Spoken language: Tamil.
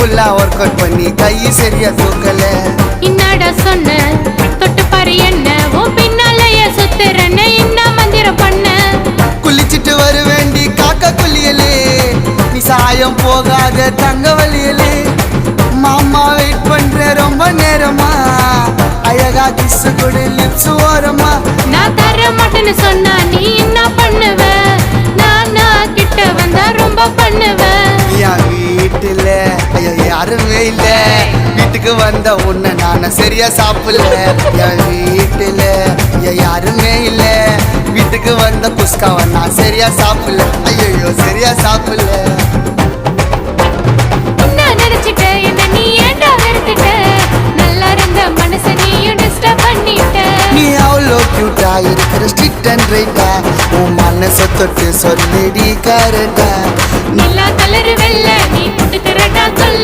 ஃபுல்லா ஒர்க் அவுட் பண்ணி கை சரியா தூக்கல. என்னடா சொன்ன தொட்டு பாரு என்ன உன் பின்னாலயே சுத்துறன்னு என்ன மந்திரம் பண்ண. குளிச்சிட்டு வர வேண்டி காக்கா குளியலே, நீ சாயம் போகாத தங்க வலியலே. மாமா வெயிட் பண்ற ரொம்ப நேரமா, அழகா கிஸ் கொடு லிப்ஸ் ஓரமா. நான் தர மாட்டேன்னு சொன்னா நீ என்ன பண்ணுவ, நானா கிட்ட வந்தா ரொம்ப பண்ணுவ. என் வீட்டுல ஐயோ யாருமே இல்ல, வீட்டுக்கு வந்த உன்னை நான சரியா சாப்பிடல. என் வீட்டுல ஐயோ யாருமே இல்ல, வீட்டுக்கு வந்த குஸ்காவை நான் சரியா சாப்பிடல. ஐயோ சரியா சாப்பிடல. நான் நினைச்சிட்ட என்ன நீ ஏன்டா வெறுத்துட்ட, நல்லா இருந்த மனசை நீயும் டிஸ்டர்ப் பண்ணிட்ட. நீ அவ்வளோ கியூட்டா இருக்கிற ஸ்ட்ரிக்ட் அண்ட் ரைட்டா, உன் மனசை தொட்டு சொல்லிடி கரெக்டா. நிலா கலரு வெள்ள நீ